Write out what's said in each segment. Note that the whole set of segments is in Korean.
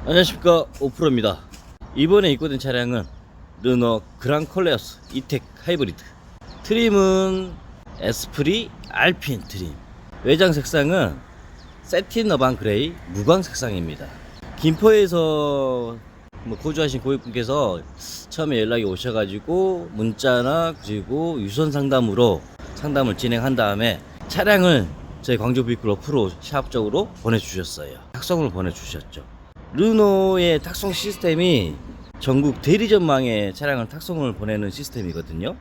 안녕하십니까, 오프로입니다. 이번에 입고된 차량은 르노 그랑콜레오스 이텍 하이브리드. 트림은 에스프리 알핀 트림. 외장 색상은 세틴 어반 그레이 무광 색상입니다. 김포에서 거주하신 고객분께서 처음에 연락이 오셔가지고 문자나 그리고 유선 상담으로 상담을 진행한 다음에 차량을 저희 광주 비클로 프로 샵 쪽으로 보내주셨어요. 탁송을 보내주셨죠. 르노의 탁송 시스템이 전국 대리점망에 차량을 탁송을 보내는 시스템이거든요.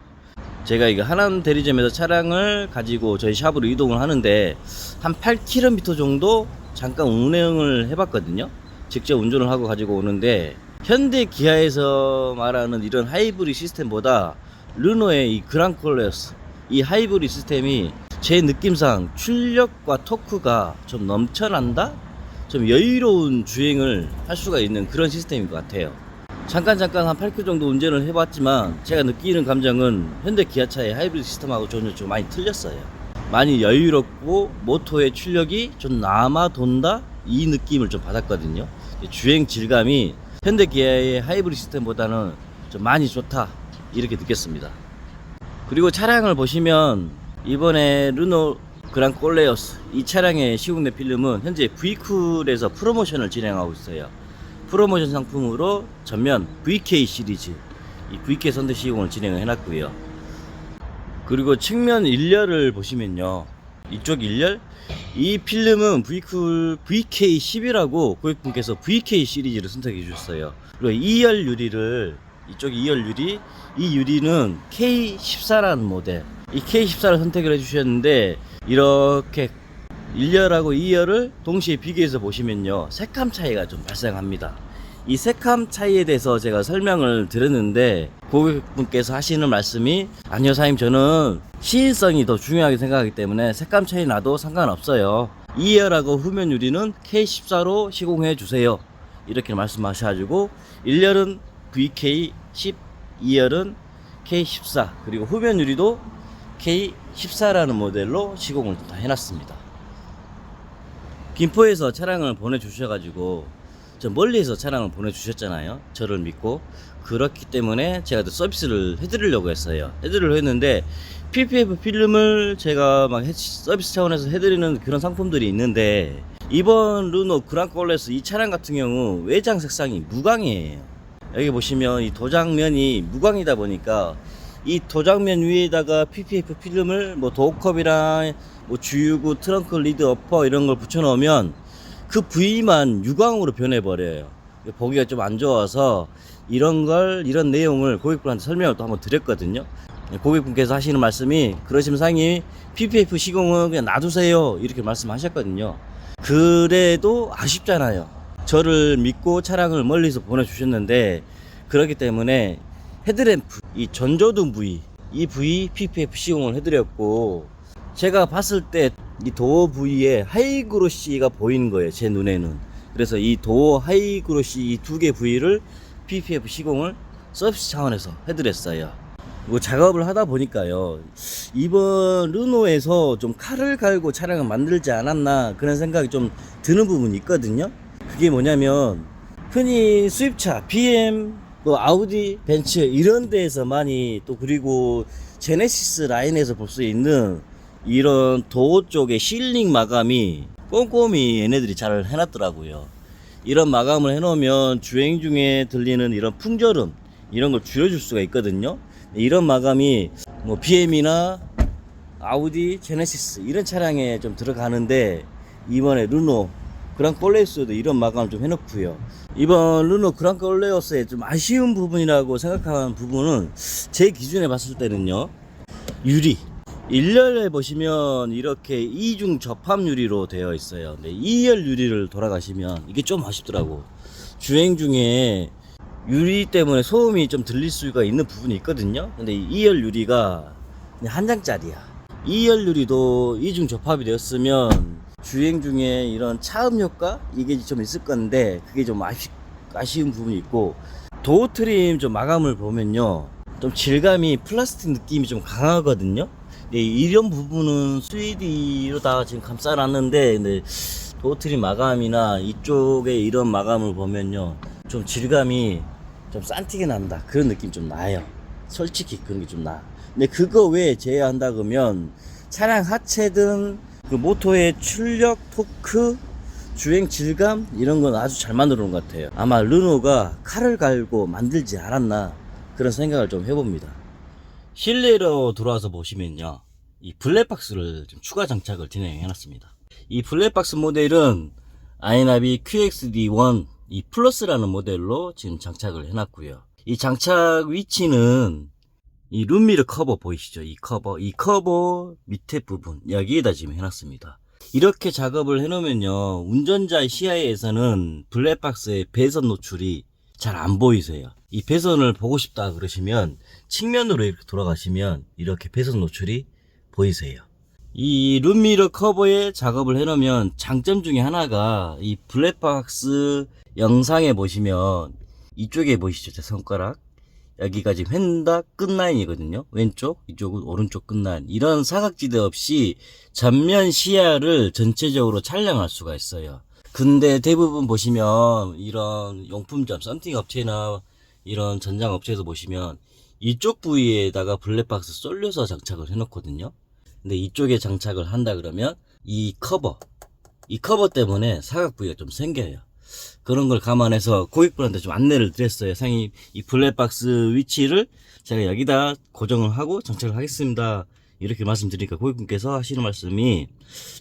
제가 이거 하남 대리점에서 차량을 가지고 저희 샵으로 이동을 하는데 한 8km 정도 잠깐 운행을 해봤거든요. 직접 운전을 하고 가지고 오는데 현대 기아에서 말하는 이런 하이브리드 시스템보다 르노의 이 그랑콜레오스 이 하이브리드 시스템이 제 느낌상 출력과 토크가 좀 넘쳐난다? 좀 여유로운 주행을 할 수가 있는 그런 시스템인 것 같아요. 잠깐 한 8km 정도 운전을 해봤지만 제가 느끼는 감정은 현대 기아차의 하이브리드 시스템하고 전혀 좀 많이 틀렸어요. 많이 여유롭고 모터의 출력이 좀 남아 돈다? 이 느낌을 좀 받았거든요. 주행 질감이 현대 기아의 하이브리드 시스템보다는 좀 많이 좋다 이렇게 느꼈습니다. 그리고 차량을 보시면 이번에 르노 그랑콜레오스 이 차량의 시공된 필름은 현재 V쿨에서 프로모션을 진행하고 있어요. 프로모션 상품으로 전면 VK 시리즈 이 VK 선대 시공을 진행을 해놨고요. 그리고 측면 일렬을 보시면요, 이쪽 일렬 이 필름은 V쿨 VK10이라고 고객분께서 VK 시리즈를 선택해 주셨어요. 그리고 2열 유리를 이쪽 2열 유리 이 유리는 K14라는 모델 이 K14를 선택을 해주셨는데 이렇게 1열하고 2열을 동시에 비교해서 보시면요 색감 차이가 좀 발생합니다. 이 색감 차이에 대해서 제가 설명을 드렸는데 고객분께서 하시는 말씀이 아니요 사장님, 저는 시인성이 더 중요하게 생각하기 때문에 색감 차이 나도 상관없어요. 2열하고 후면 유리는 K14로 시공해 주세요 이렇게 말씀하셔가지고 1열은 VK10, 2열은 K14 그리고 후면 유리도 K14라는 모델로 시공을 다 해놨습니다. 김포에서 차량을 보내주셔가지고 저 멀리에서 차량을 보내주셨잖아요. 저를 믿고. 그렇기 때문에 제가 또 서비스를 해드리려고 했어요. 해드리려고 했는데 PPF 필름을 제가 막 서비스 차원에서 해드리는 그런 상품들이 있는데 이번 르노 그랑콜레오스 이 차량 같은 경우 외장 색상이 무광이에요. 여기 보시면 이 도장면이 무광이다 보니까 이 도장면 위에다가 PPF 필름을 뭐 도어컵이랑 뭐 주유구, 트렁크 리드 어퍼 이런 걸 붙여 놓으면 그 부위만 유광으로 변해 버려요. 보기가 좀 안 좋아서 이런 내용을 고객분한테 설명을 또 한번 드렸거든요. 고객분께서 하시는 말씀이 그러시면 상이 PPF 시공은 그냥 놔두세요 이렇게 말씀하셨거든요. 그래도 아쉽잖아요. 저를 믿고 차량을 멀리서 보내주셨는데 그렇기 때문에 헤드램프 이 전조등 부위 이 부위 PPF 시공을 해드렸고 제가 봤을 때 이 도어 부위에 하이그로시가 보이는 거예요, 제 눈에는. 그래서 이 도어 하이그로시 이 두 개 부위를 PPF 시공을 서비스 차원에서 해드렸어요. 뭐 작업을 하다 보니까요, 이번 르노에서 좀 칼을 갈고 차량을 만들지 않았나 그런 생각이 좀 드는 부분이 있거든요. 그게 뭐냐면 흔히 수입차 BM 또 아우디 벤츠 이런 데에서 많이 또 그리고 제네시스 라인에서 볼 수 있는 이런 도어 쪽의 실링 마감이 꼼꼼히 얘네들이 잘 해놨더라고요. 이런 마감을 해놓으면 주행 중에 들리는 이런 풍절음 이런 걸 줄여줄 수가 있거든요. 이런 마감이 뭐 BM이나 아우디, 제네시스 이런 차량에 좀 들어가는데 이번에 르노 그랑콜레오스도 이런 마감을 좀 해놓고요. 이번 르노 그랑콜레오스의 좀 아쉬운 부분이라고 생각하는 부분은 제 기준에 봤을 때는요, 유리 1열에 보시면 이렇게 이중 접합 유리로 되어 있어요. 근데 2열 유리를 돌아가시면 이게 좀 아쉽더라고. 주행 중에 유리 때문에 소음이 좀 들릴 수가 있는 부분이 있거든요. 근데 2열 유리가 그냥 한 장짜리야. 2열 유리도 이중 접합이 되었으면 주행 중에 이런 차음 효과 이게 좀 있을 건데 그게 좀 아쉬운 부분이 있고, 도어 트림 좀 마감을 보면요 좀 질감이 플라스틱 느낌이 좀 강하거든요. 네, 이런 부분은 3D로 다 지금 감싸놨는데 근데 도어트림 마감이나 이쪽에 이런 마감을 보면요, 좀 질감이 좀 싼티게 난다, 그런 느낌 좀 나요. 솔직히 그런 게 좀 나. 근데 그거 왜 제외한다 그러면 차량 하체든 그 모터의 출력, 토크, 주행 질감 이런 건 아주 잘 만들어 놓은 것 같아요. 아마 르노가 칼을 갈고 만들지 않았나, 그런 생각을 좀 해봅니다. 실내로 들어와서 보시면요, 이 블랙박스를 좀 추가 장착을 진행해 놨습니다. 이 블랙박스 모델은 아이나비 QXD1 이 플러스라는 모델로 지금 장착을 해 놨고요. 이 장착 위치는 이 룸미러 커버 보이시죠? 이 커버 밑에 부분 여기에다 지금 해놨습니다. 이렇게 작업을 해놓으면요, 운전자의 시야에서는 블랙박스의 배선 노출이 잘 안 보이세요. 이 배선을 보고 싶다 그러시면 측면으로 이렇게 돌아가시면 이렇게 배선 노출이 보이세요. 이 룸미러 커버에 작업을 해놓으면 장점 중에 하나가 이 블랙박스 영상에 보시면 이쪽에 보이시죠? 제 손가락 여기가 지금 휀다 끝라인이거든요. 왼쪽, 이쪽은 오른쪽 끝라인. 이런 사각지대 없이 전면 시야를 전체적으로 촬영할 수가 있어요. 근데 대부분 보시면 이런 용품점, 썬팅 업체나 이런 전장 업체에서 보시면 이쪽 부위에다가 블랙박스 쏠려서 장착을 해놓거든요. 근데 이쪽에 장착을 한다 그러면 이 커버 때문에 사각 부위가 좀 생겨요. 그런 걸 감안해서 고객분한테 좀 안내를 드렸어요. 사장님, 이 블랙박스 위치를 제가 여기다 고정을 하고 장착을 하겠습니다, 이렇게 말씀드리니까 고객분께서 하시는 말씀이,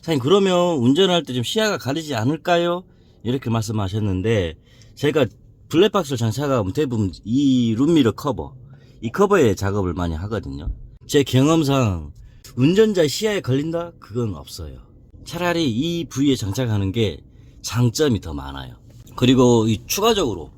사장님 그러면 운전할 때 좀 시야가 가리지 않을까요? 이렇게 말씀하셨는데, 제가 블랙박스를 장착하면 대부분 이 룸미러 커버, 이 커버에 작업을 많이 하거든요. 제 경험상 운전자 시야에 걸린다? 그건 없어요. 차라리 이 부위에 장착하는 게 장점이 더 많아요. 그리고 이 추가적으로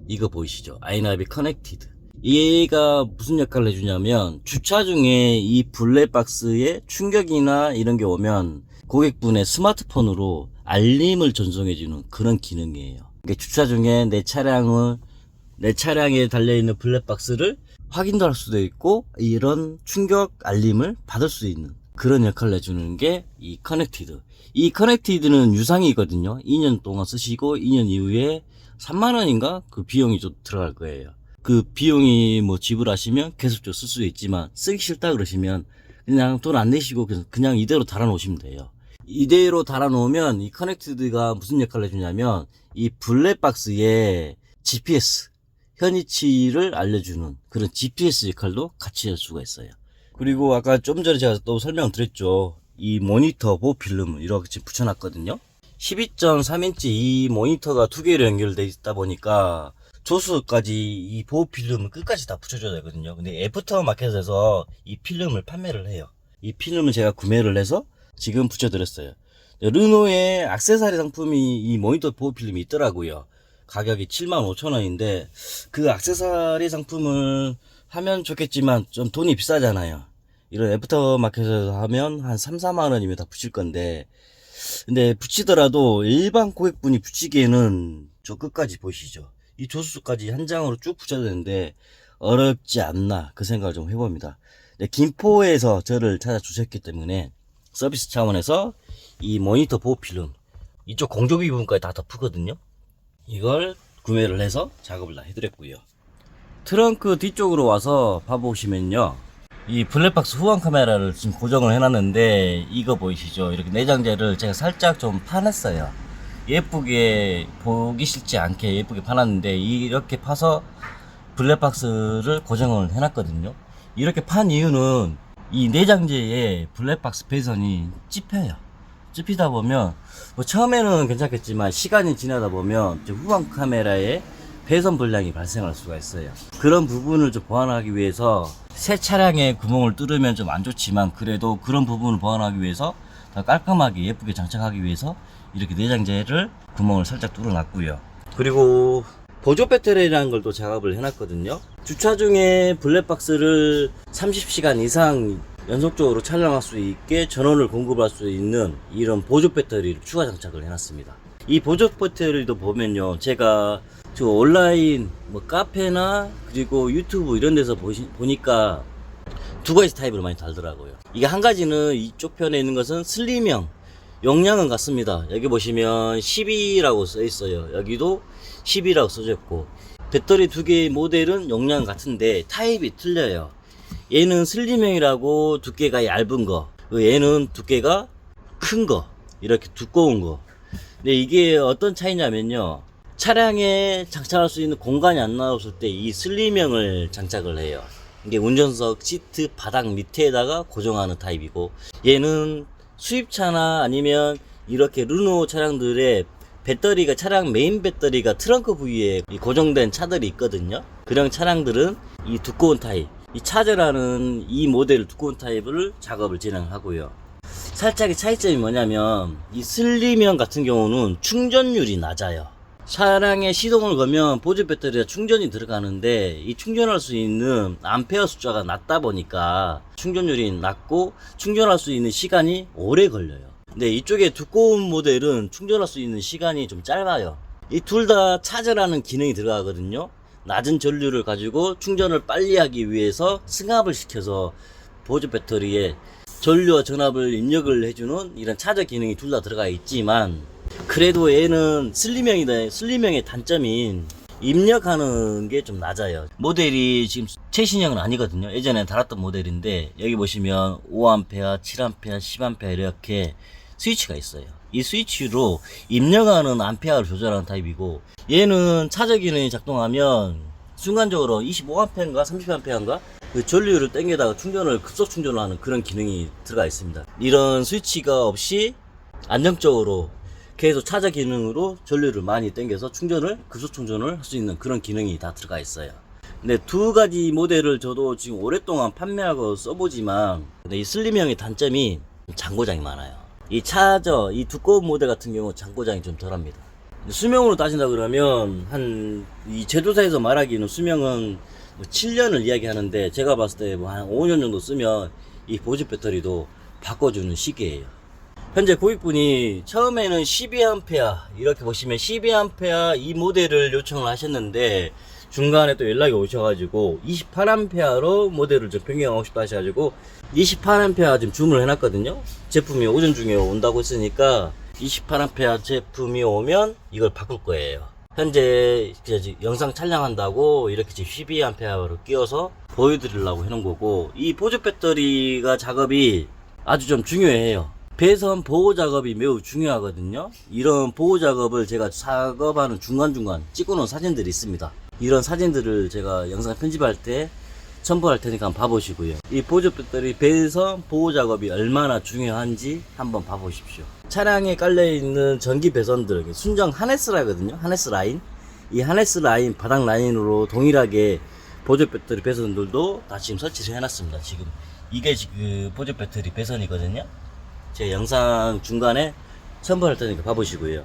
이거 보이시죠? 아이나비 커넥티드. 얘가 무슨 역할을 해주냐면, 주차 중에 이 블랙박스에 충격이나 이런 게 오면 고객분의 스마트폰으로 알림을 전송해주는 그런 기능이에요. 그러니까 주차 중에 내 차량에 달려있는 블랙박스를 확인도 할 수도 있고, 이런 충격 알림을 받을 수 있는 그런 역할을 해주는 게 이 커넥티드. 이 커넥티드는 유상이거든요. 2년 동안 쓰시고 2년 이후에 3만원인가 그 비용이 좀 들어갈 거예요. 그 비용이 뭐 지불하시면 계속적으로 쓸 수 있지만, 쓰기 싫다 그러시면 그냥 돈 안 내시고 그냥 이대로 달아 놓으시면 돼요. 이대로 달아 놓으면 이 커넥티드가 무슨 역할을 해주냐면, 이 블랙박스에 GPS 현위치를 알려주는 그런 GPS 역할도 같이 할 수가 있어요. 그리고 아까 좀 전에 제가 또 설명드렸죠. 이 모니터 보호필름을 이렇게 지금 붙여놨거든요. 12.3인치 이 모니터가 두 개로 연결되어 있다 보니까 조수까지 이 보호필름을 끝까지 다 붙여줘야 되거든요. 근데 애프터마켓에서 이 필름을 판매를 해요. 이 필름을 제가 구매를 해서 지금 붙여드렸어요. 르노의 액세서리 상품이 이 모니터 보호필름이 있더라고요. 가격이 75,000원인데 그 액세서리 상품을 하면 좋겠지만 좀 돈이 비싸잖아요. 이런 애프터마켓에서 하면 한 3, 4만원이면 다 붙일 건데, 근데 붙이더라도 일반 고객분이 붙이기에는 저 끝까지 보시죠. 이 조수까지 한 장으로 쭉 붙여야 되는데 어렵지 않나, 그 생각을 좀 해봅니다. 김포에서 저를 찾아주셨기 때문에 서비스 차원에서 이 모니터 보호필름 이쪽 공조기 부분까지 다 덮거든요. 이걸 구매를 해서 작업을 다 해드렸고요. 트렁크 뒤쪽으로 와서 봐보시면요, 이 블랙박스 후방 카메라를 지금 고정을 해놨는데, 이거 보이시죠? 이렇게 내장재를 제가 살짝 좀 파냈어요. 예쁘게, 보기 싫지 않게 예쁘게 파놨는데, 이렇게 파서 블랙박스를 고정을 해놨거든요. 이렇게 판 이유는 이 내장재에 블랙박스 배선이 찝혀요. 찝히다 보면 뭐 처음에는 괜찮겠지만 시간이 지나다 보면 후방 카메라에 배선 불량이 발생할 수가 있어요. 그런 부분을 좀 보완하기 위해서, 새 차량에 구멍을 뚫으면 좀 안 좋지만 그래도 그런 부분을 보완하기 위해서, 더 깔끔하게 예쁘게 장착하기 위해서 이렇게 내장재를 구멍을 살짝 뚫어 놨고요. 그리고 보조 배터리라는 걸 또 작업을 해놨거든요. 주차 중에 블랙박스를 30시간 이상 연속적으로 촬영할 수 있게 전원을 공급할 수 있는 이런 보조 배터리를 추가 장착을 해놨습니다. 이 보조 배터리도 보면요, 제가 저 온라인 뭐 카페나 그리고 유튜브 이런 데서 보니까 두 가지 타입으로 많이 달더라고요. 이게 한 가지는 이쪽 편에 있는 것은 슬림형 용량은 같습니다. 여기 보시면 12라고 써 있어요. 여기도 12라고 써져 있고, 배터리 두 개의 모델은 용량 같은데 타입이 틀려요. 얘는 슬림형이라고 두께가 얇은 거, 얘는 두께가 큰 거, 이렇게 두꺼운 거. 근데 이게 어떤 차이냐면요, 차량에 장착할 수 있는 공간이 안 나왔을 때 이 슬림형을 장착을 해요. 이게 운전석 시트 바닥 밑에다가 고정하는 타입이고, 얘는 수입차나 아니면 이렇게 르노 차량들의 배터리가, 차량 메인 배터리가 트렁크 부위에 고정된 차들이 있거든요. 그런 차량들은 이 두꺼운 타입, 이 차저라는 이 모델 두꺼운 타입을 작업을 진행하고요. 살짝의 차이점이 뭐냐면, 이 슬림형 같은 경우는 충전율이 낮아요. 차량에 시동을 걸면 보조 배터리가 충전이 들어가는데, 이 충전할 수 있는 암페어 숫자가 낮다 보니까 충전율이 낮고 충전할 수 있는 시간이 오래 걸려요. 근데 이쪽에 두꺼운 모델은 충전할 수 있는 시간이 좀 짧아요. 이 둘 다 차저라는 기능이 들어가거든요. 낮은 전류를 가지고 충전을 빨리 하기 위해서 승합을 시켜서 보조 배터리에 전류와 전압을 입력을 해주는 이런 차저 기능이 둘 다 들어가 있지만, 그래도 얘는 슬림형이다. 슬림형의 단점인 입력하는 게 좀 낮아요. 모델이 지금 최신형은 아니거든요. 예전에 달았던 모델인데, 여기 보시면 5A, 7A, 10A 이렇게 스위치가 있어요. 이 스위치로 입력하는 암페어를 조절하는 타입이고, 얘는 차저 기능이 작동하면 순간적으로 25A인가 30A인가 그 전류를 땡겨다가 충전을, 급속 충전을 하는 그런 기능이 들어가 있습니다. 이런 스위치가 없이 안정적으로 계속 차저 기능으로 전류를 많이 땡겨서 충전을, 급속 충전을 할 수 있는 그런 기능이 다 들어가 있어요. 근데 두 가지 모델을 저도 지금 오랫동안 판매하고 써보지만, 근데 이 슬림형의 단점이 장고장이 많아요. 이 차저, 이 두꺼운 모델 같은 경우 장고장이 좀 덜합니다. 수명으로 따진다 그러면 이 제조사에서 말하기는 수명은 7년을 이야기하는데, 제가 봤을 때 뭐 한 5년 정도 쓰면 이 보조 배터리도 바꿔주는 시기예요. 현재 고객분이 처음에는 12A, 이렇게 보시면 12A 이 모델을 요청을 하셨는데, 중간에 또 연락이 오셔가지고 28A로 모델을 좀 변경하고 싶다 하셔가지고 28A 지금 주문을 해놨거든요. 제품이 오전 중에 온다고 했으니까 28A 제품이 오면 이걸 바꿀 거예요. 현재 영상 촬영한다고 이렇게 지금 12A로 끼워서 보여드리려고 해놓은 거고, 이 보조 배터리가 작업이 아주 좀 중요해요. 배선 보호 작업이 매우 중요하거든요. 이런 보호 작업을 제가 작업하는 중간중간 찍어놓은 사진들이 있습니다. 이런 사진들을 제가 영상 편집할 때 첨부할 테니까 한번 봐보시고요. 이 보조 배터리 배선 보호 작업이 얼마나 중요한지 한번 봐보십시오. 차량에 깔려있는 전기 배선들, 순정 하네스라거든요. 하네스 라인. 이 하네스 라인, 바닥 라인으로 동일하게 보조 배터리 배선들도 다 지금 설치를 해놨습니다. 지금 이게 지금 보조 배터리 배선이거든요. 제 영상 중간에 첨부할 테니까 봐보시고요.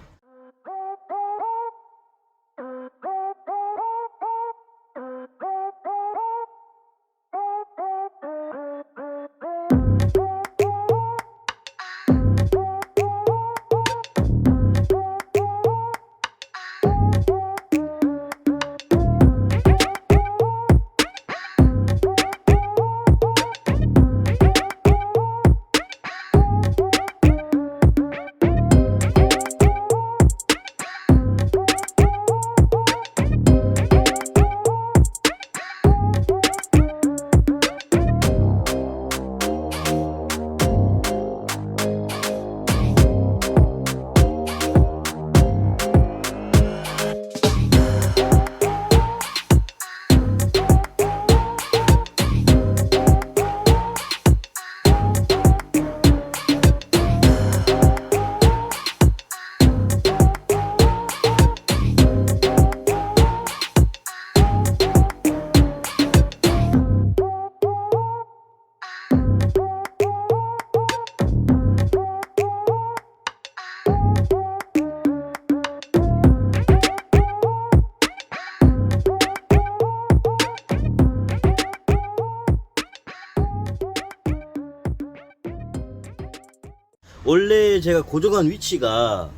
원래 제가 고정한 위치가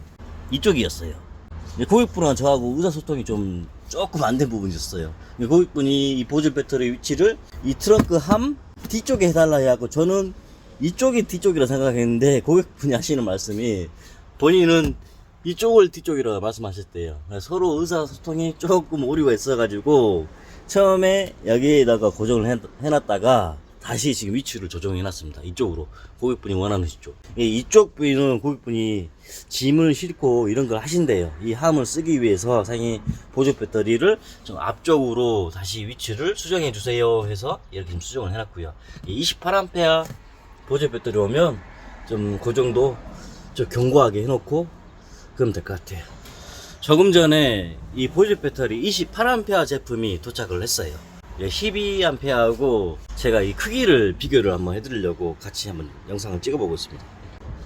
이쪽이었어요. 고객분과 저하고 의사소통이 조금 안 된 부분이 있었어요. 고객분이 이 보조 배터리 위치를 이 트렁크 함 뒤쪽에 해달라 해갖고, 저는 이쪽이 뒤쪽이라 생각했는데 고객분이 하시는 말씀이 본인은 이쪽을 뒤쪽이라고 말씀하셨대요. 서로 의사소통이 조금 오류가 있어가지고 처음에 여기에다가 고정을 해놨다가 다시 지금 위치를 조정해놨습니다. 이쪽으로 고객분이 원하는 이쪽. 이쪽 부위는 고객분이 짐을 싣고 이런 걸 하신대요. 이 함을 쓰기 위해서 상위 보조 배터리를 좀 앞쪽으로 다시 위치를 수정해 주세요 해서 이렇게 좀 수정을 해놨고요. 28A 보조 배터리 오면 좀 그 정도 좀 견고하게 해놓고 그러면 될 것 같아요. 조금 전에 이 보조 배터리 28A 제품이 도착을 했어요. 12A하고 제가 이 크기를 비교를 한번 해드리려고 같이 한번 영상을 찍어보고 있습니다.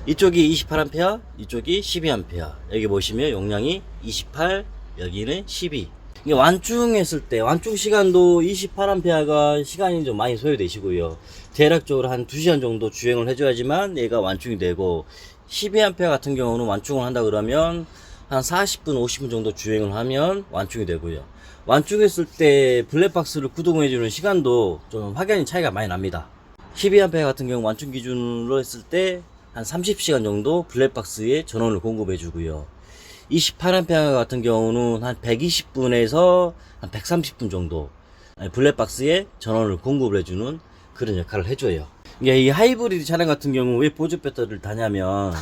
이쪽이 28A, 이쪽이 12A. 여기 보시면 용량이 28, 여기는 12. 이게 완충했을 때 완충 시간도 28A가 시간이 좀 많이 소요되시고요. 대략적으로 한 2시간 정도 주행을 해줘야지만 얘가 완충이 되고, 12A 같은 경우는 완충을 한다 그러면 한 40분, 50분 정도 주행을 하면 완충이 되고요. 완충했을 때 블랙박스를 구동해주는 시간도 좀 확연히 차이가 많이 납니다. 12A 같은 경우 완충 기준으로 했을 때 한 30시간 정도 블랙박스에 전원을 공급해주고요. 28A 같은 경우는 한 120분에서 한 130분 정도 블랙박스에 전원을 공급을 해주는 그런 역할을 해줘요. 이 하이브리드 차량 같은 경우 왜 보조 배터리를 다냐면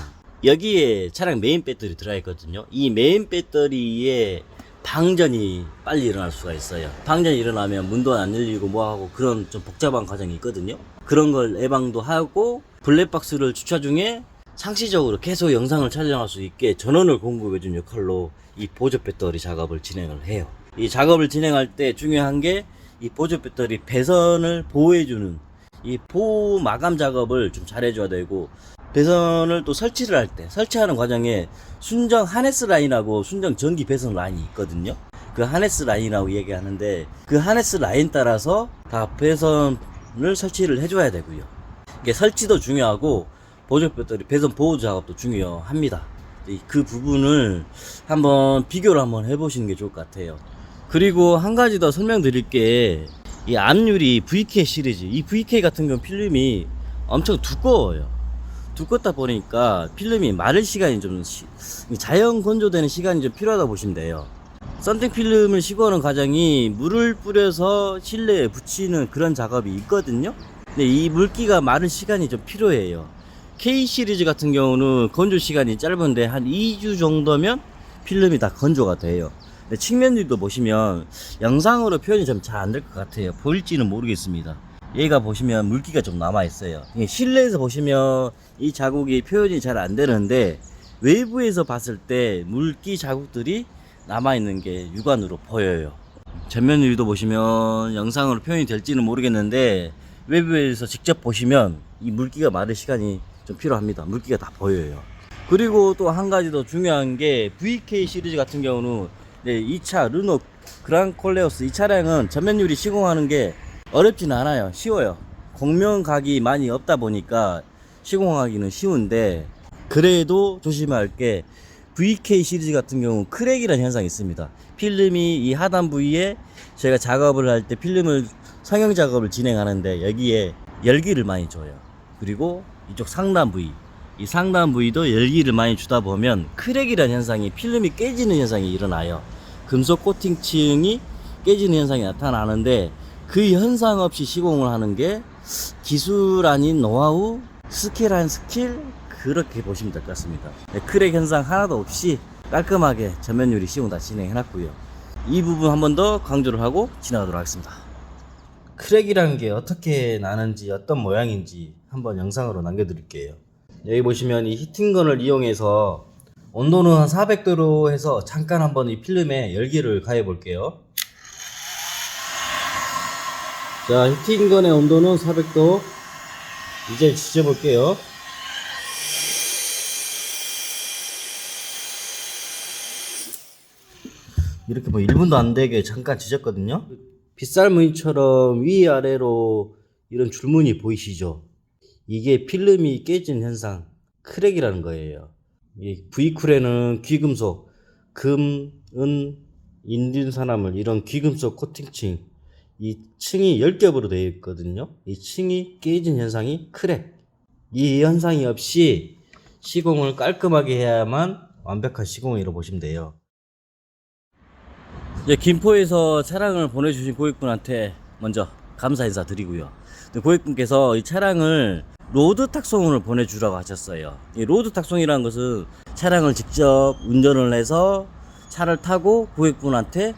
여기에 차량 메인 배터리 들어가 있거든요. 이 메인 배터리에 방전이 빨리 일어날 수가 있어요. 방전이 일어나면 문도 안 열리고 뭐하고 그런 좀 복잡한 과정이 있거든요. 그런 걸 예방도 하고 블랙박스를 주차 중에 상시적으로 계속 영상을 촬영할 수 있게 전원을 공급해준 역할로 이 보조 배터리 작업을 진행을 해요. 이 작업을 진행할 때 중요한 게 이 보조 배터리 배선을 보호해주는 이 보호 마감 작업을 좀 잘해줘야 되고, 배선을 또 설치를 할 때 설치하는 과정에 순정 하네스 라인하고 순정 전기 배선 라인이 있거든요. 그 하네스 라인이라고 얘기하는데 그 하네스 라인 따라서 다 배선을 설치를 해줘야 되고요. 이게 설치도 중요하고 보조 배터리 배선 보호 작업도 중요합니다. 그 부분을 한번 비교를 한번 해보시는 게 좋을 것 같아요. 그리고 한 가지 더 설명드릴 게, 이 앞유리 VK 시리즈, 이 VK 같은 경우 필름이 엄청 두꺼워요. 두껍다 보니까 필름이 마를 시간이 좀 자연 건조되는 시간이 좀 필요하다 보시면 돼요. 썬팅 필름을 시공하는 과정이 물을 뿌려서 실내에 붙이는 그런 작업이 있거든요. 근데 이 물기가 마를 시간이 좀 필요해요. K 시리즈 같은 경우는 건조 시간이 짧은데 한 2주 정도면 필름이 다 건조가 돼요. 측면들도 보시면 영상으로 표현이 좀 잘 안 될 것 같아요. 보일지는 모르겠습니다. 얘가 보시면 물기가 좀 남아 있어요. 실내에서 보시면 이 자국이 표현이 잘 안 되는데 외부에서 봤을 때 물기 자국들이 남아 있는 게 육안으로 보여요. 전면 유리도 보시면 영상으로 표현이 될지는 모르겠는데 외부에서 직접 보시면 이 물기가 마를 시간이 좀 필요합니다. 물기가 다 보여요. 그리고 또 한 가지 더 중요한 게 VK 시리즈 같은 경우는 이 차 르노 그랑 콜레오스, 이 차량은 전면 유리 시공하는 게 어렵지는 않아요. 쉬워요. 공명각이 많이 없다 보니까 시공하기는 쉬운데, 그래도 조심해야 할 게 VK 시리즈 같은 경우 크랙이라는 현상이 있습니다. 필름이 이 하단 부위에 제가 작업을 할 때 필름을 성형 작업을 진행하는데 여기에 열기를 많이 줘요. 그리고 이쪽 상단 부위, 이 상단 부위도 열기를 많이 주다 보면 크랙이라는 현상이, 필름이 깨지는 현상이 일어나요. 금속 코팅층이 깨지는 현상이 나타나는데 그 현상 없이 시공을 하는 게 기술 아닌 노하우, 스킬 아닌 스킬, 그렇게 보시면 될 것 같습니다. 크랙 현상 하나도 없이 깔끔하게 전면 유리 시공 다 진행해 놨고요. 이 부분 한 번 더 강조를 하고 지나가도록 하겠습니다. 크랙이라는 게 어떻게 나는지, 어떤 모양인지 한번 영상으로 남겨드릴게요. 여기 보시면 이 히팅건을 이용해서 온도는 한 400도로 해서 잠깐 한번 이 필름에 열기를 가해 볼게요. 자, 히팅건의 온도는 400도. 이제 지져볼게요. 이렇게 뭐 1분도 안 되게 잠깐 지졌거든요. 빗살무늬처럼 위아래로 이런 줄무늬 보이시죠? 이게 필름이 깨진 현상, 크랙이라는 거예요. 이 V쿨에는 귀금속, 금, 은, 인딘산화물, 이런 귀금속 코팅층, 이 층이 10겹으로 되어 있거든요. 이 층이 깨진 현상이 크랙. 이 현상이 없이 시공을 깔끔하게 해야만 완벽한 시공이라고 보시면 돼요. 이제 김포에서 차량을 보내주신 고객분한테 먼저 감사 인사 드리고요. 고객분께서 이 차량을 로드 탁송을 보내주라고 하셨어요. 이 로드 탁송이라는 것은 차량을 직접 운전을 해서 차를 타고 고객분한테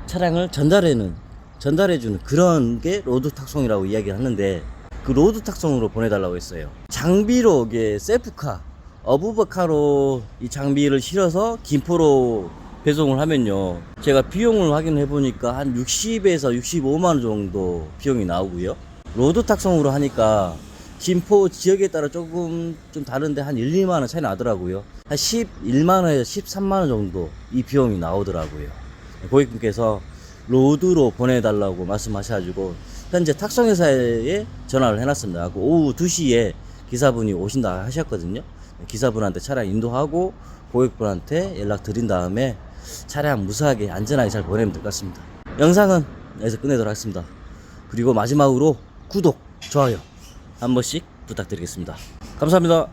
차량을 전달해주는 그런 게 로드 탁송이라고 이야기를 하는데, 그 로드 탁송으로 보내달라고 했어요. 장비로 이게 셀프카, 어부버카로 이 장비를 실어서 김포로 배송을 하면요, 제가 비용을 확인해 보니까 한 60에서 65만원 정도 비용이 나오고요. 로드 탁송으로 하니까 김포 지역에 따라 조금 좀 다른데 한 1, 2만원 차이 나더라고요. 한 11만원에서 13만원 정도 이 비용이 나오더라고요. 고객분께서 로드로 보내달라고 말씀하셔가지고 현재 탁송회사에 전화를 해놨습니다. 오후 2시에 기사분이 오신다 하셨거든요. 기사분한테 차량 인도하고 고객분한테 연락 드린 다음에 차량 무사하게 안전하게 잘 보내면 될 것 같습니다. 영상은 여기서 끝내도록 하겠습니다. 그리고 마지막으로 구독, 좋아요 한 번씩 부탁드리겠습니다. 감사합니다.